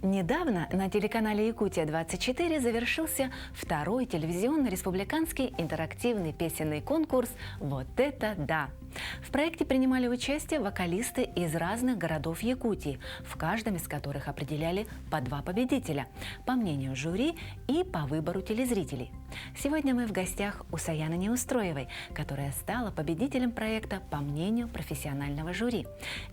Недавно на телеканале «Якутия-24» завершился второй телевизионный республиканский интерактивный песенный конкурс «Вот это да!». В проекте принимали участие вокалисты из разных городов Якутии, в каждом из которых определяли по 2 победителя, по мнению жюри и по выбору телезрителей. Сегодня мы в гостях у Саяны Неустроевой, которая стала победителем проекта по мнению профессионального жюри.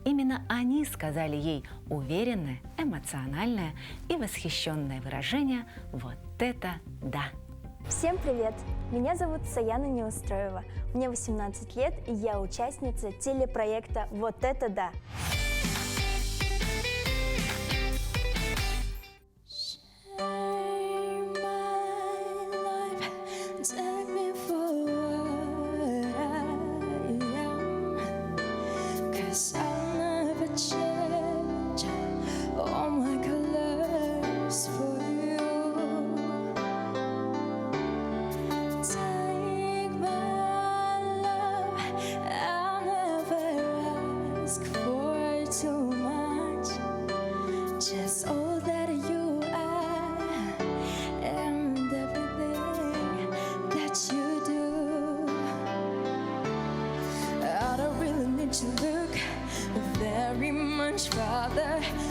Именно они сказали ей уверенное, эмоциональное и восхищенное выражение «Вот это да!». Всем привет! Меня зовут Саяна Неустроева. Мне 18 лет, и я участница телепроекта «Вот это да!».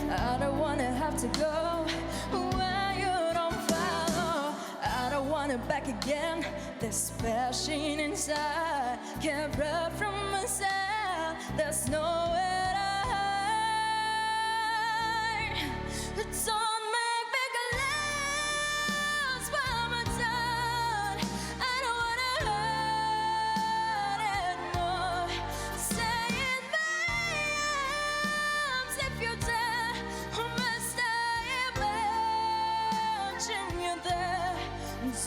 I don't wanna have to go where you don't follow. I don't want it back again. This passion inside can't run from myself. There's nowhere to hide. Don't make me collapse while I'm done. I don't wanna hurt it more. Stay in my arms if you dare.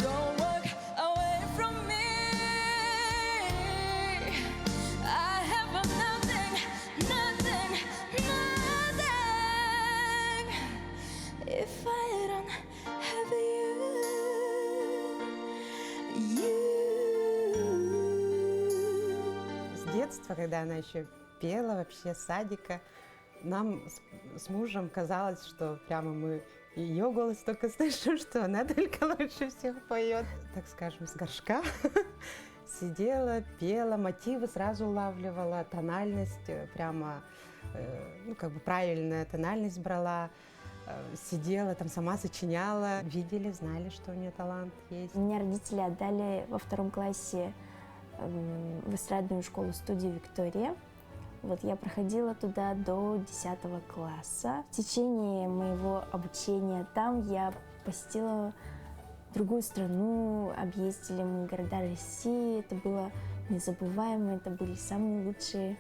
Don't walk away from me. I have nothing, nothing, nothing if I don't have you. С детства, когда она еще пела, вообще с садика, нам с мужем казалось, что прямо мы ее голос только слышим, что она только лучше всех поет. Так скажем, с горшка сидела, пела, мотивы сразу улавливала, тональность прямо, ну как бы правильная тональность брала, сидела, там сама сочиняла. Видели, знали, что у нее талант есть. Меня родители отдали во 2 классе в эстрадную школу-студию «Виктория». Вот я проходила туда до 10 класса. В течение моего обучения там я посетила другую страну, объездили мы города России. Это было незабываемо, это были самые лучшие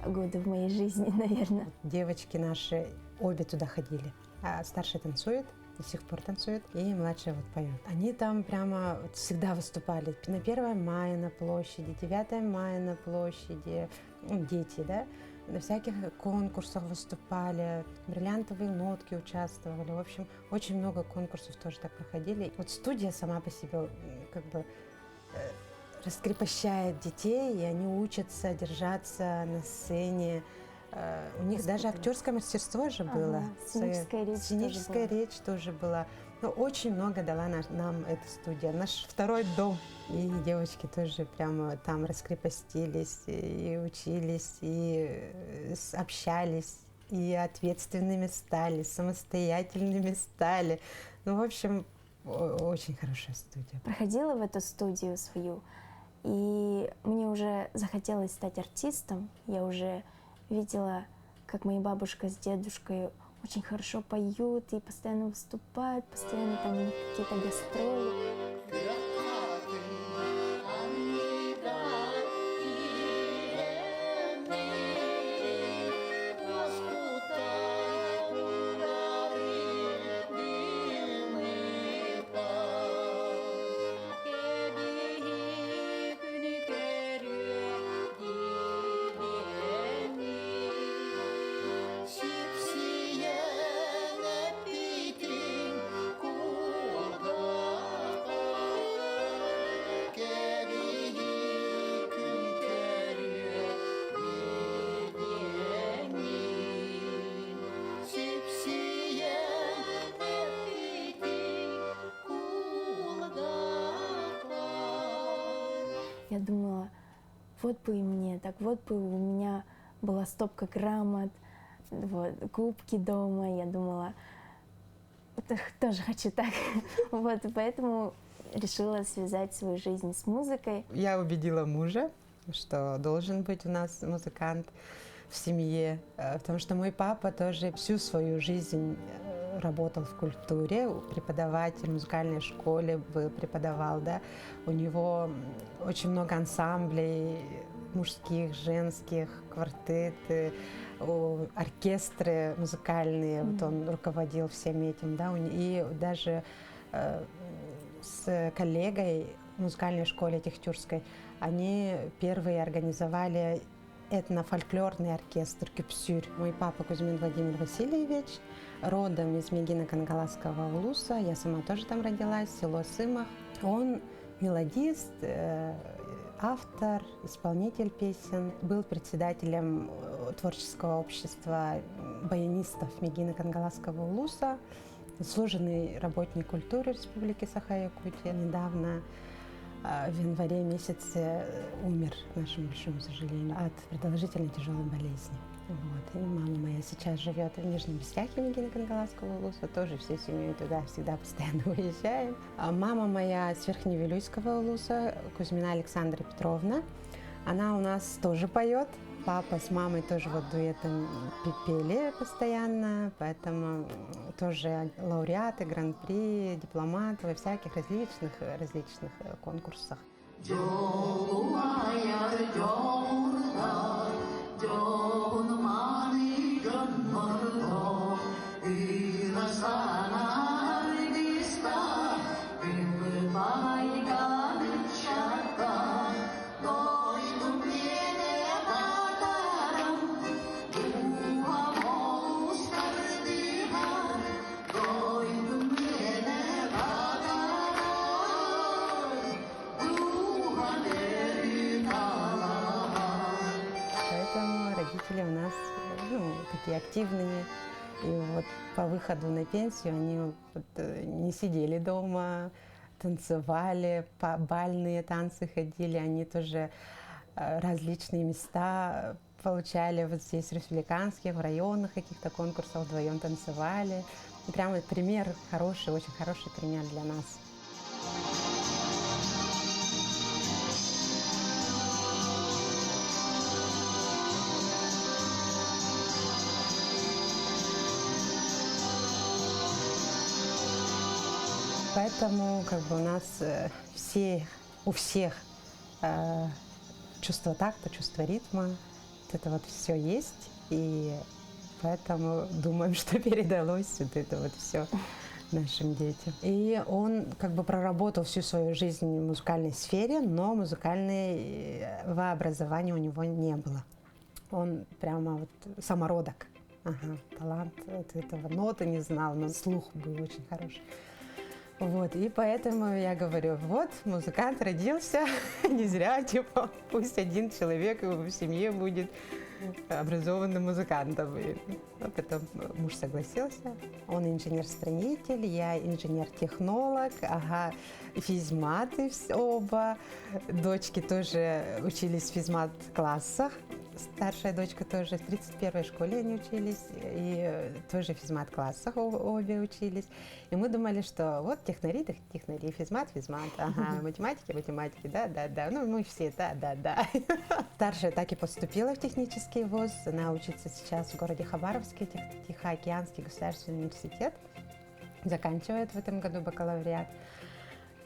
годы в моей жизни, наверное. Девочки наши обе туда ходили. А старшая танцует, до сих пор танцует, и младшая вот поет. Они там прямо вот всегда выступали. На 1 мая на площади, 9 мая на площади, ну, дети, да, на всяких конкурсах выступали, бриллиантовые нотки участвовали. В общем, очень много конкурсов тоже так проходили. Вот студия сама по себе как бы раскрепощает детей, и они учатся держаться на сцене. У них даже актерское мастерство же было. Сценическая речь тоже была. Но очень много дала нам эта студия. Наш второй дом. И девочки тоже прямо там раскрепостились, и учились, и общались, и ответственными стали, самостоятельными стали. Ну, в общем, очень хорошая студия. Проходила в эту студию свою, и мне уже захотелось стать артистом. Я уже видела, как моя бабушка с дедушкой очень хорошо поют и постоянно выступают, постоянно там у них какие-то гастроли. Я думала, вот бы и мне, так вот бы у меня была стопка грамот, вот, кубки дома. Я думала, тоже хочу так. Вот, и поэтому решила связать свою жизнь с музыкой. Я убедила мужа, что должен быть у нас музыкант в семье, потому что мой папа тоже всю свою жизнь работал в культуре, преподаватель в музыкальной школе преподавал, да. У него очень много ансамблей мужских, женских, квартеты, оркестры музыкальные, вот он руководил всем этим, да, и даже с коллегой в музыкальной школе Техтюрской они первые организовали этнофольклорный оркестр «Кюпсюрь». Мой папа Кузьмин Владимир Васильевич, родом из Мегино-Кангаласского улуса, я сама тоже там родилась, село Сымах. Он мелодист, автор, исполнитель песен, был председателем творческого общества баянистов Мегино-Кангаласского улуса, заслуженный работник культуры Республики Саха-Якутия. Недавно в январе месяце умер, к нашему большому сожалению, от продолжительной тяжелой болезни. Вот. И мама моя сейчас живет в Нижнем Бесяхе Мегино-Кангаласского улуса, тоже всей семьей туда всегда постоянно уезжаем. А мама моя с Верхневилюйского улуса, Кузьмина Александра Петровна, она у нас тоже поет. Папа с мамой тоже вот дуэтом пели постоянно, поэтому тоже лауреаты, гран-при, дипломаты во всяких различных конкурсах. Родители у нас такие активные, и вот по выходу на пенсию они вот не сидели дома, танцевали, по бальные танцы ходили, они тоже различные места получали вот здесь в республиканских, в районных каких-то конкурсах, вдвоем танцевали. И прямо пример хороший, очень хороший пример для нас. Поэтому у нас у всех чувство такта, чувство ритма, вот это вот все есть, и поэтому думаем, что передалось вот это вот все нашим детям. И он проработал всю свою жизнь в музыкальной сфере, но музыкального образования у него не было. Он прямо вот самородок. Ага, талант от этого, ноты не знал, но слух был очень хороший. Вот, и поэтому я говорю, вот, музыкант родился, не зря, пусть один человек в семье будет образованным музыкантом. И потом муж согласился, он инженер-строитель, я инженер-технолог, физматы оба, дочки тоже учились в физмат-классах. Старшая дочка тоже в 31-й школе они учились, и тоже в физмат-классах обе учились. И мы думали, что вот технари, физмат, математики, да, мы все, да. Старшая так и поступила в технический вуз, она учится сейчас в городе Хабаровске, Тихоокеанский государственный университет, заканчивает в этом году бакалавриат.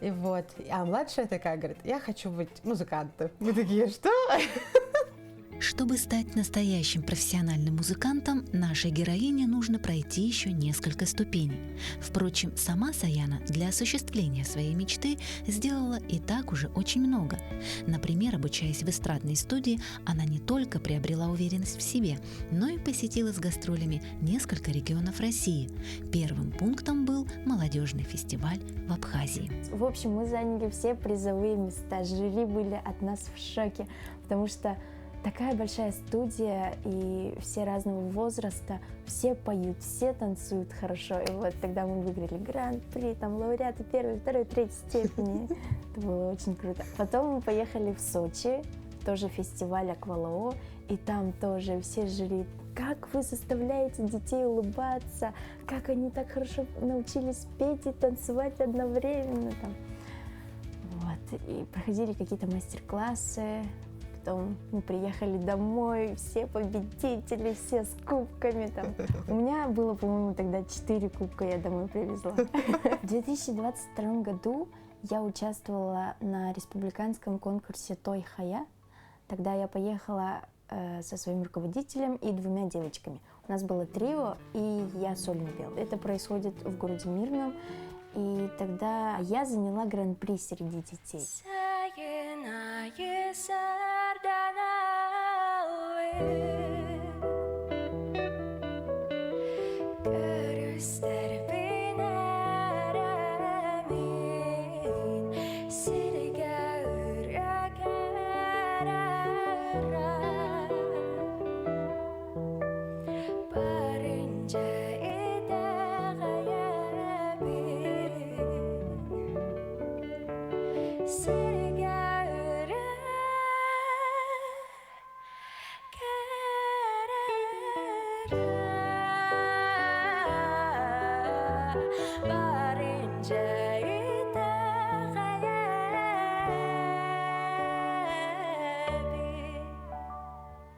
И вот, а младшая такая говорит, я хочу быть музыкантом. Мы такие, что? Чтобы стать настоящим профессиональным музыкантом, нашей героине нужно пройти еще несколько ступеней. Впрочем, сама Саяна для осуществления своей мечты сделала и так уже очень много. Например, обучаясь в эстрадной студии, она не только приобрела уверенность в себе, но и посетила с гастролями несколько регионов России. Первым пунктом был молодежный фестиваль в Абхазии. В общем, мы заняли все призовые места. Жюри были от нас в шоке, потому что Такая большая студия, и все разного возраста, все поют, все танцуют хорошо. И вот тогда мы выиграли гран-при, там лауреаты первой, второй, третьей степени. Это было очень круто. Потом мы поехали в Сочи, тоже фестиваль Аквалоо, и там тоже все жюри. Как вы заставляете детей улыбаться, как они так хорошо научились петь и танцевать одновременно. Там. Вот. И проходили какие-то мастер-классы. Потом мы приехали домой, все победители, все с кубками. Там. У меня было, по-моему, тогда 4 кубка я домой привезла. В 2022 году я участвовала на республиканском конкурсе «Той Хая». Тогда я поехала со своим руководителем и 2 девочками. У нас было трио, и я сольно пела. Это происходит в городе Мирном. И тогда я заняла гран-при среди детей.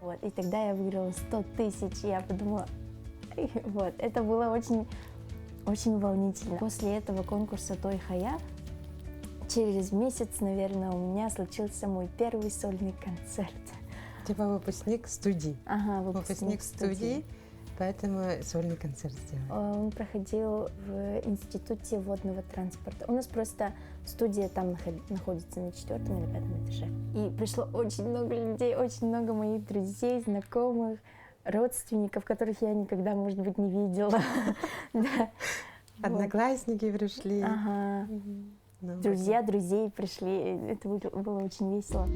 Вот, и тогда я выиграла 100 тысяч, и я подумала, вот, это было очень, очень волнительно. После этого конкурса «Той Хая» через месяц, наверное, у меня случился мой первый сольный концерт. Типа выпускник студии. Ага, Выпускник студии, поэтому сольный концерт сделали. Он проходил в Институте водного транспорта. У нас просто студия там находится на 4-м или 5-м этаже. И пришло очень много людей, очень много моих друзей, знакомых, родственников, которых я никогда, может быть, не видела. Одноклассники пришли. Ага. Друзья друзей пришли. Это было очень весело.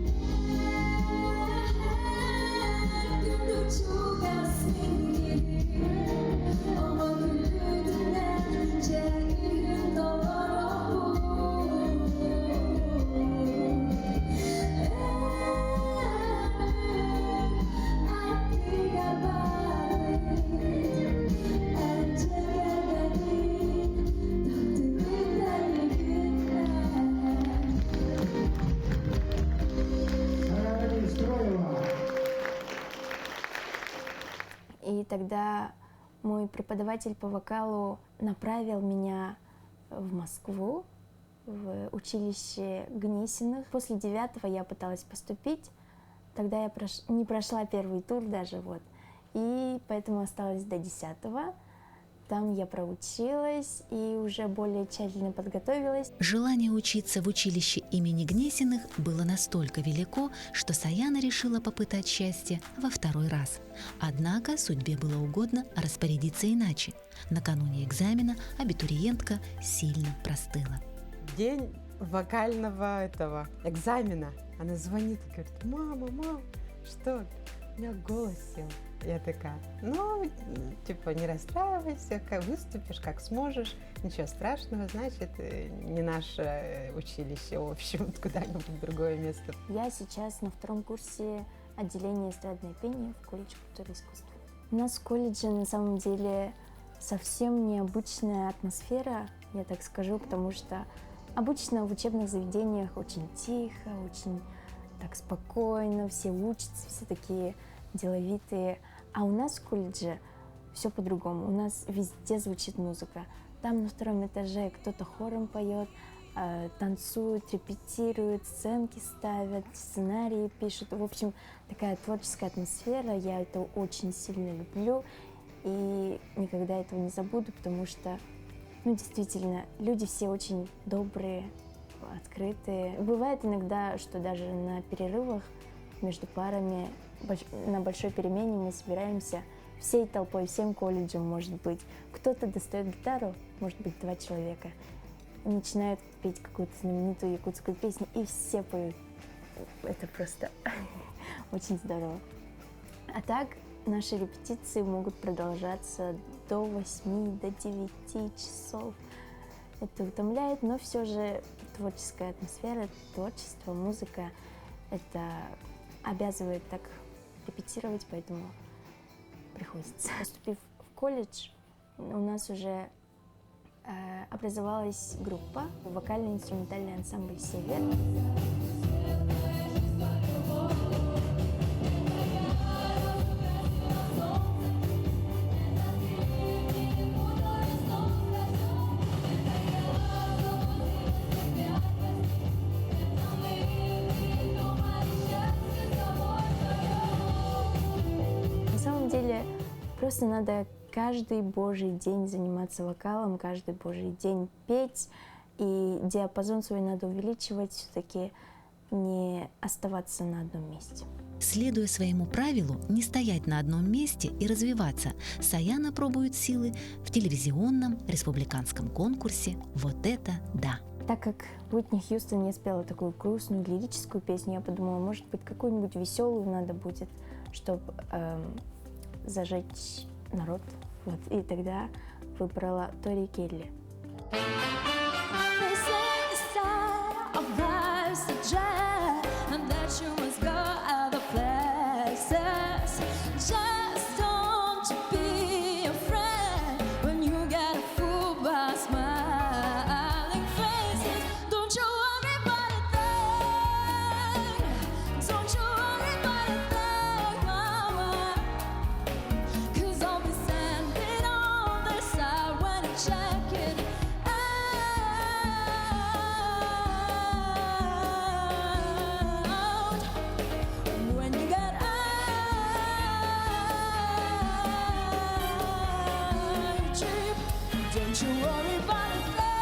И тогда мой преподаватель по вокалу направил меня в Москву, в училище Гнесиных. После 9-го я пыталась поступить, тогда я не прошла первый тур даже, вот. И поэтому осталась до 10-го. Там я проучилась и уже более тщательно подготовилась. Желание учиться в училище имени Гнесиных было настолько велико, что Саяна решила попытать счастье во 2-й раз. Однако судьбе было угодно распорядиться иначе. Накануне экзамена абитуриентка сильно простыла. День вокального экзамена. Она звонит и говорит: мама, что? У меня голос сел. Я такая: ну, типа, не расстраивайся, выступишь как сможешь, ничего страшного, значит, не наше училище, в общем, куда-нибудь в другое место. Я сейчас на 2-м курсе отделения эстрадное пение в колледже культуры и искусства. У нас в колледже на самом деле совсем необычная атмосфера, я так скажу, потому что обычно в учебных заведениях очень тихо, очень так спокойно, все учатся, все такие деловитые. А у нас в колледже все по-другому. У нас везде звучит музыка. Там на 2-м этаже кто-то хором поет, танцуют, репетируют, сценки ставят, сценарии пишут. В общем, такая творческая атмосфера. Я это очень сильно люблю и никогда этого не забуду, потому что, действительно, люди все очень добрые, открытые. Бывает иногда, что даже на перерывах между парами на большой перемене мы собираемся всей толпой, всем колледжем, может быть. Кто-то достает гитару, может быть, 2 человека, и начинают петь какую-то знаменитую якутскую песню, и все поют. это просто очень здорово. А так наши репетиции могут продолжаться до 8, до 9 часов. Это утомляет, но все же творческая атмосфера, творчество, музыка, это обязывает так репетировать, поэтому приходится. Поступив в колледж, у нас уже образовалась группа, вокально-инструментальный ансамбль «Север». На самом деле, просто надо каждый божий день заниматься вокалом, каждый божий день петь, и диапазон свой надо увеличивать, все-таки не оставаться на одном месте. Следуя своему правилу не стоять на одном месте и развиваться, Саяна пробует силы в телевизионном республиканском конкурсе «Вот это да!». Так как Уитни Хьюстон не спела такую грустную лирическую песню, я подумала, может быть, какую-нибудь веселую надо будет, чтобы зажечь народ. Вот. И тогда выбрала Тори Келли. They say the sign of life's a jet, and that you must go other places. Just don't be a friend when you get fooled by smiling faces. Don't you worry about a thing. Don't you worry about a thing, mama. 'Cause I'll be standing on the side when you check it out. When you get out, cheap. Don't you worry about a thing.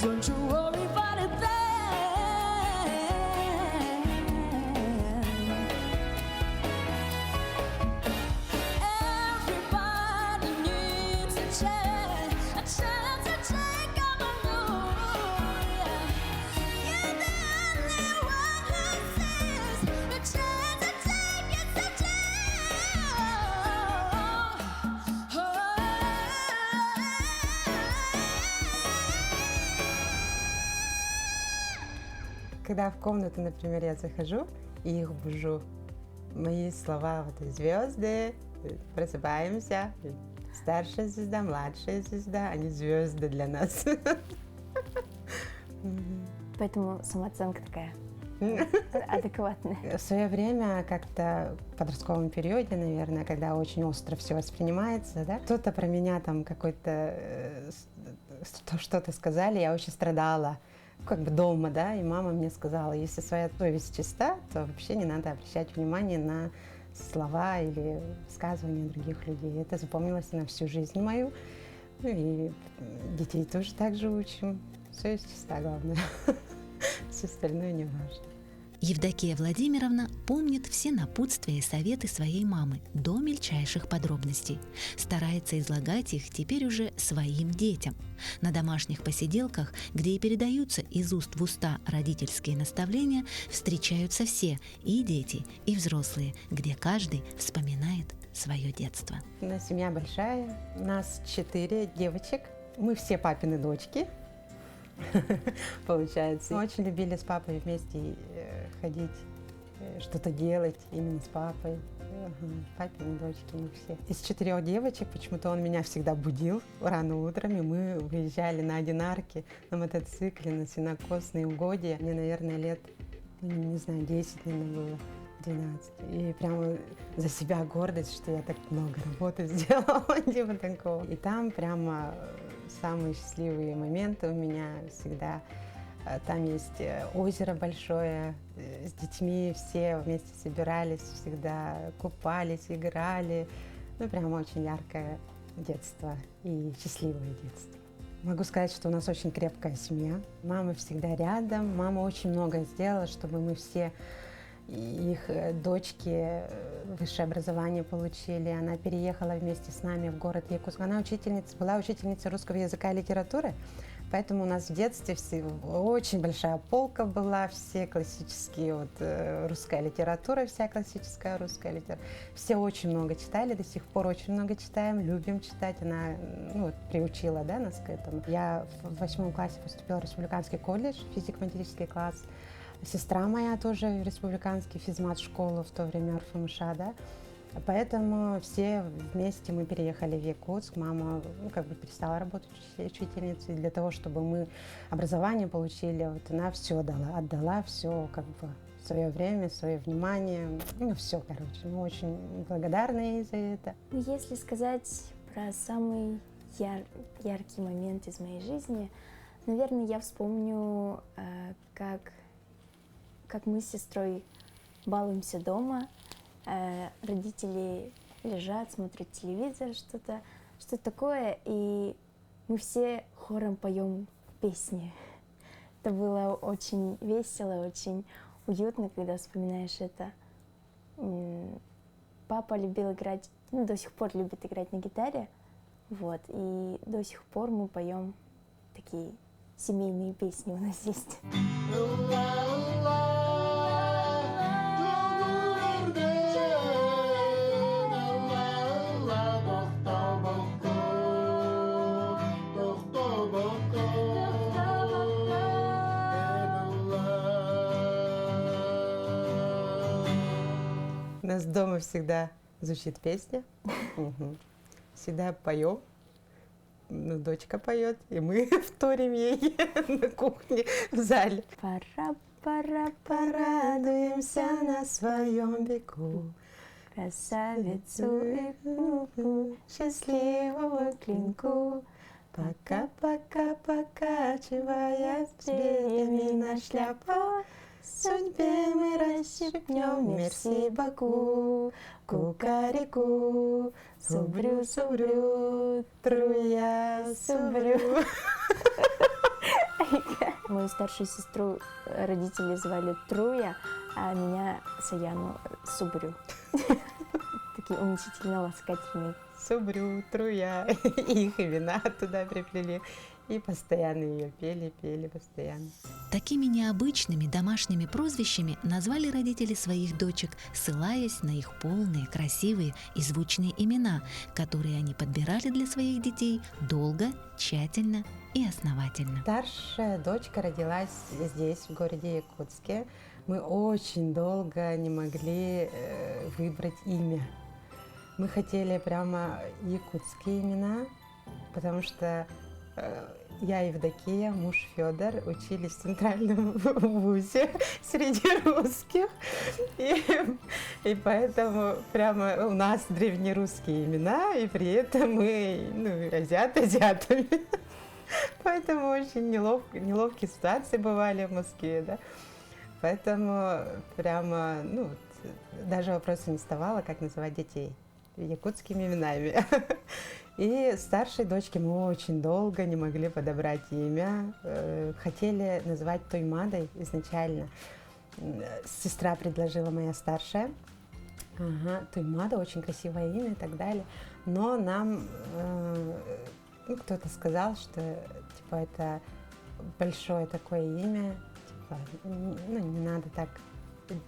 Don't you worry about a thing. Everybody needs a chance to take on the moon. You're the only one who sees the chance to take it to Когда в комнату, например, я захожу и их бужу, мои слова вот звезды, просыпаемся, старшая звезда, младшая звезда, они звезды для нас. Поэтому самооценка такая адекватная. В свое время, как-то в подростковом периоде, наверное, когда очень остро все воспринимается, да, кто-то про меня там какой-то что-то сказали, я очень страдала, как бы дома, да, и мама мне сказала, если своя совесть чиста, то вообще не надо обращать внимание на слова или высказывания других людей. Это запомнилось на всю жизнь мою. Ну и детей тоже так же учим. Совесть чиста, главное. Все остальное не важно. Евдокия Владимировна помнит все напутствия и советы своей мамы до мельчайших подробностей. Старается излагать их теперь уже своим детям. На домашних посиделках, где и передаются из уст в уста родительские наставления, встречаются все, и дети, и взрослые, где каждый вспоминает свое детство. У нас семья большая, у нас 4 девочек, мы все папины дочки. Получается. Мы очень любили с папой вместе ходить, что-то делать именно с папой. Папины дочки, мы все. Из 4 девочек почему-то он меня всегда будил рано утром, и мы выезжали на одинарке, на мотоцикле, на сенокосные угодья. Мне, наверное, лет, не знаю, 10, наверное, было. 12. И прямо за себя гордость, что я так много работы сделала, типа такого. И там прямо самые счастливые моменты у меня всегда. Там есть озеро большое, с детьми все вместе собирались, всегда купались, играли. Ну, прямо очень яркое детство и счастливое детство. Могу сказать, что у нас очень крепкая семья. Мама всегда рядом, мама очень многое сделала, чтобы мы все, их дочки высшее образование получили. Она переехала вместе с нами в город Якутск. Она была учительницей русского языка и литературы, Поэтому у нас в детстве очень большая полка была, все классические, русская литература, вся классическая русская литература. Все очень много читали, до сих пор очень много читаем, любим читать. Она приучила, да, нас к этому. Я в 8 классе поступила в республиканский колледж, физико-математический класс. Сестра моя тоже в республиканский физмат-школу, в то время РФМШ, да. Поэтому все вместе мы переехали в Якутск. Мама перестала работать учительницей. Для того, чтобы мы образование получили, она все отдала все, свое время, свое внимание. Все, короче. Мы очень благодарны ей за это. Если сказать про самый яркий момент из моей жизни, наверное, я вспомню, как мы с сестрой балуемся дома. Родители лежат, смотрят телевизор, что-то такое, и мы все хором поем песни. Это было очень весело, очень уютно, когда вспоминаешь это. Папа любил играть, до сих пор любит играть на гитаре, и до сих пор мы поем такие семейные песни у нас есть. У нас дома всегда звучит песня, всегда поем, дочка поет, и мы вторим ей на кухне, в зале. Пора, Порадуемся на своем веку, красавицу и внуку, счастливого клинку. Пока-пока, покачивая перьями на шляпу, судьбе мы расщепнем мерси Баку, кукареку, субрю, труя, субрю. Мою старшую сестру родители звали Труя, а меня Саяну Субрю. Такие уменьшительно-ласкательные. Субрю, труя, их имена туда приплели. И постоянно ее пели постоянно. Такими необычными домашними прозвищами назвали родители своих дочек, ссылаясь на их полные, красивые и звучные имена, которые они подбирали для своих детей долго, тщательно и основательно. Старшая дочка родилась здесь, в городе Якутске. Мы очень долго не могли выбрать имя. Мы хотели прямо якутские имена, потому что я, Евдокия, муж Федор, учились в центральном вузе среди русских, и поэтому прямо у нас древнерусские имена, и при этом мы азиатами. Поэтому очень неловкие ситуации бывали в Москве, да. Поэтому прямо, даже вопроса не вставало, как называть детей якутскими именами. И старшей дочке мы очень долго не могли подобрать имя. Хотели называть Тоймадой изначально. Сестра предложила, моя старшая. Тоймада, очень красивое имя и так далее. Но нам кто-то сказал, что это большое такое имя, не надо так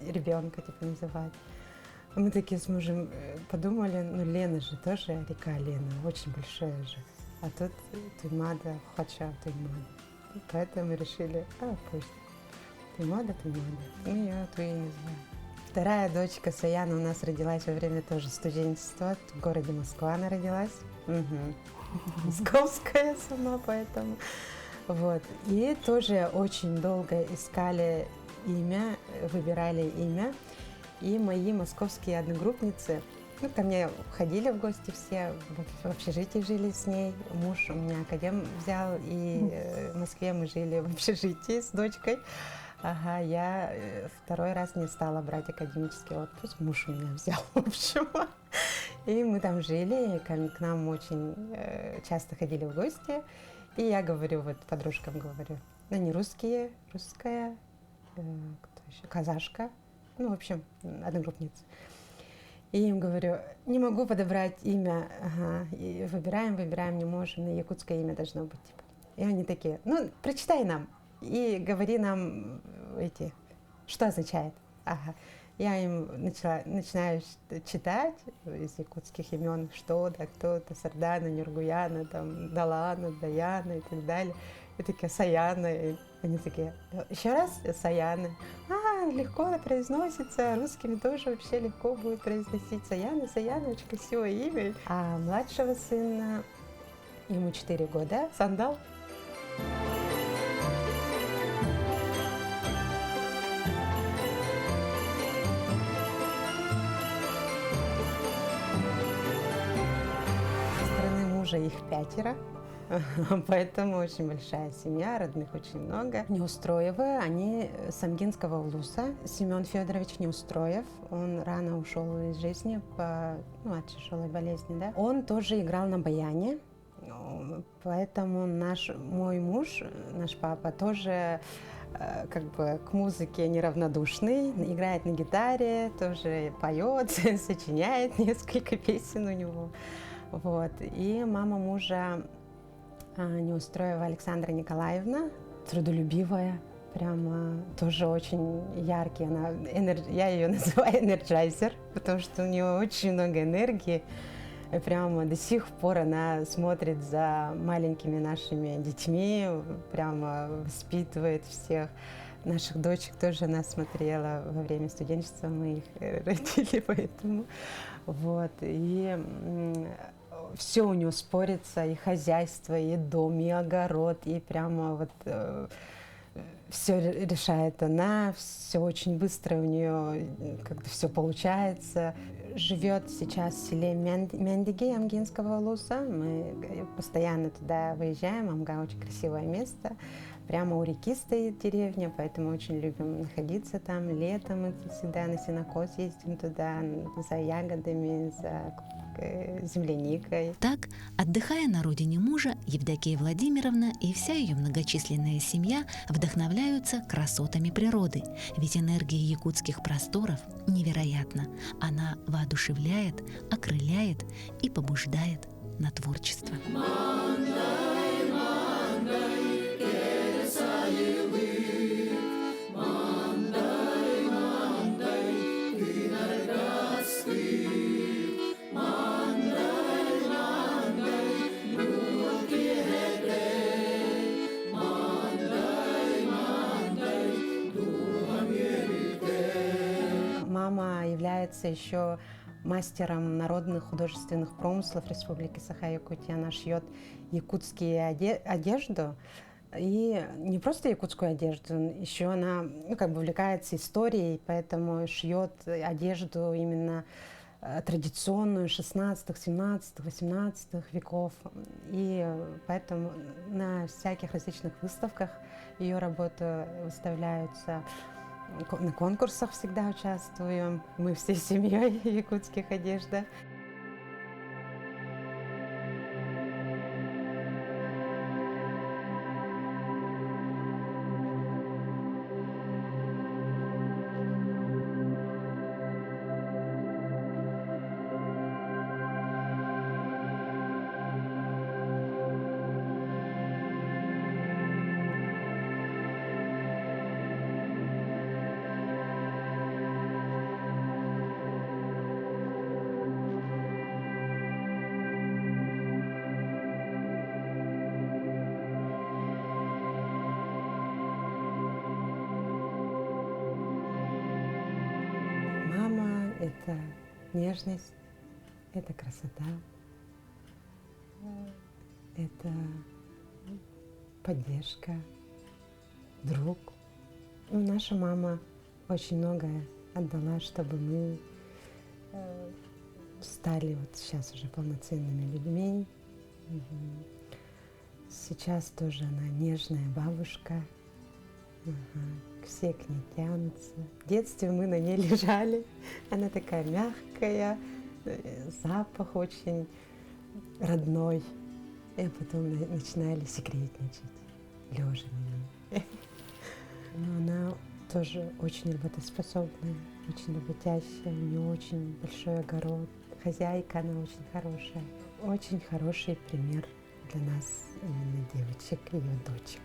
ребенка называть. Мы такие с мужем подумали, Лена же тоже река Лена, очень большая же. А тут Тоймада, Хоча Тоймада. И поэтому решили, пусть. Тоймада. Ну, я Туи не знаю. Вторая дочка Саяна у нас родилась во время тоже студенчества. В городе Москва она родилась. Московская сама, поэтому. И тоже очень долго искали имя, выбирали имя. И мои московские одногруппницы, ко мне ходили в гости все, в общежитии жили с ней. Муж у меня академ взял, и в Москве мы жили в общежитии с дочкой. Я второй раз не стала брать академический отпуск, муж у меня взял, в общем. И мы там жили, и к нам очень часто ходили в гости. И я говорю, подружкам говорю, они русские, русская, кто еще, казашка. В общем, одногруппница. И им говорю, не могу подобрать имя. И выбираем, не можем. На якутское имя должно быть. И они такие, ну, прочитай нам и говори нам что означает. Ага. Я им начинаю читать из якутских имен, что да, кто-то, Сардана, Нюргуяна, там, Далана, Даяна и так далее. И такие, Саяна. И они такие, еще раз, Саяна. Легко произносится, русскими тоже вообще легко будет произносить. Саяна, очень красивое имя. А младшего сына, ему 4 года, Сандал. Со стороны мужа их 5, поэтому очень большая семья, родных очень много. Неустроевы, они с Амгинского улуса. Семен Федорович Неустроев, он рано ушел из жизни от тяжелой болезни, да. Он тоже играл на баяне, поэтому мой муж, наш папа, тоже как бы к музыке неравнодушный, играет на гитаре, тоже поет, сочиняет несколько песен у него. Вот. И мама мужа Неустроева Александра Николаевна, трудолюбивая, прямо тоже очень яркий. Я ее называю энерджайзер, потому что у нее очень много энергии. И прямо до сих пор она смотрит за маленькими нашими детьми, прямо воспитывает всех. Наших дочек тоже она смотрела во время студенчества, мы их родили, поэтому вот. И все у нее спорится, и хозяйство, и дом, и огород, и прямо вот все решает она, все очень быстро у нее как-то все получается. Живет сейчас в селе Мяндиги Амгинского улуса. Мы постоянно туда выезжаем. Амга очень красивое место. Прямо у реки стоит деревня, поэтому очень любим находиться там. Летом мы всегда на сенокос ездим туда за ягодами, за земляникой. Так, отдыхая на родине мужа, Евдокия Владимировна и вся ее многочисленная семья вдохновляются красотами природы, ведь энергия якутских просторов невероятна. Она воодушевляет, окрыляет и побуждает на творчество. Мама является еще мастером народных художественных промыслов Республики Саха-Якутия. Она шьет якутские одежду. И не просто якутскую одежду, еще она увлекается историей, поэтому шьет одежду именно традиционную 16, 17, 18 веков. И поэтому на всяких различных выставках ее работы выставляются. На конкурсах всегда участвуем. Мы всей семьей в якутских одеждах. Мама — это нежность, это красота, это поддержка, друг. Наша мама очень многое отдала, чтобы мы стали вот сейчас уже полноценными людьми. Сейчас тоже она нежная бабушка. Все к ней тянутся. В детстве мы на ней лежали. Она такая мягкая, запах очень родной. И потом начинали секретничать, лежа на ней. Но она тоже очень работоспособная, очень работящая. У нее очень большой огород. Хозяйка, она очень хорошая. Очень хороший пример для нас именно девочек, ее дочек?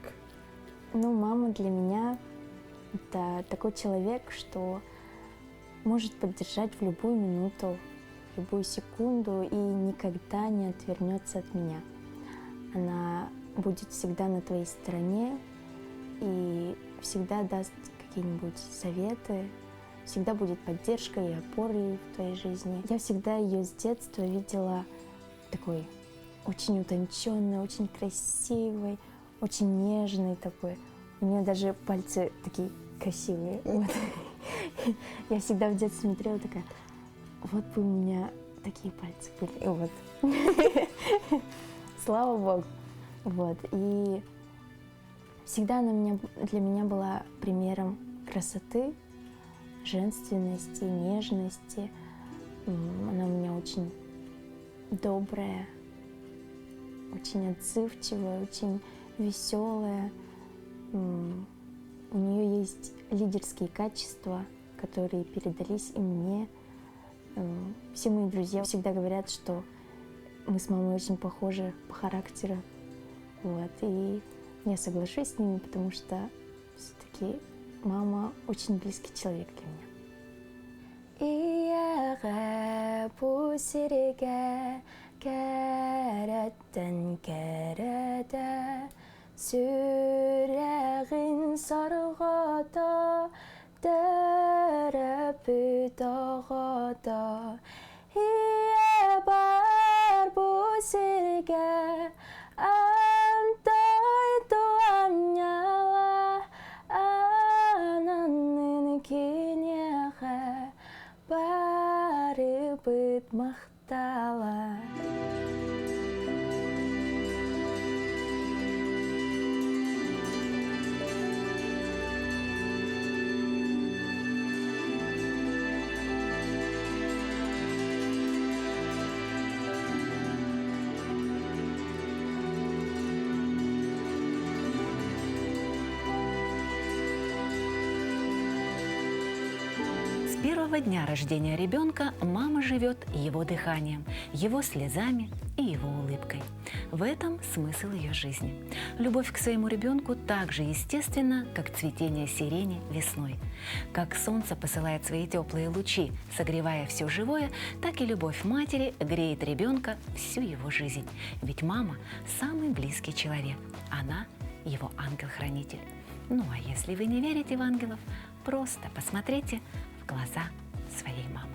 Ну, мама для меня — это такой человек, что может поддержать в любую минуту, в любую секунду и никогда не отвернется от меня. Она будет всегда на твоей стороне и всегда даст какие-нибудь советы, всегда будет поддержкой и опорой в твоей жизни. Я всегда ее с детства видела такой очень утонченной, очень красивой, очень нежной такой. У нее даже пальцы такие красивые. Вот. Я всегда в детстве смотрела такая, вот бы у меня такие пальцы были. И вот. Слава Богу. Вот. И всегда она для меня была примером красоты, женственности, нежности. Она у меня очень добрая, очень отзывчивая, очень веселая. У нее есть лидерские качества, которые передались и мне. Все мои друзья всегда говорят, что мы с мамой очень похожи по характеру. Вот. И я соглашусь с ними, потому что все-таки мама очень близкий человек для меня. 이야가 부스르게 가랐던 가라다 수락은 서로가다 따라붙어가다 이야발 부스르게 안떠도 안냐와 안하는 그녀가 барыбыт мақтала. С первого дня рождения ребенка мама живет его дыханием, его слезами и его улыбкой. В этом смысл ее жизни. Любовь к своему ребенку так же естественна, как цветение сирени весной. Как солнце посылает свои теплые лучи, согревая все живое, так и любовь матери греет ребенка всю его жизнь. Ведь мама – самый близкий человек. Она – его ангел-хранитель. Ну а если вы не верите в ангелов, просто посмотрите в глаза своей мамы.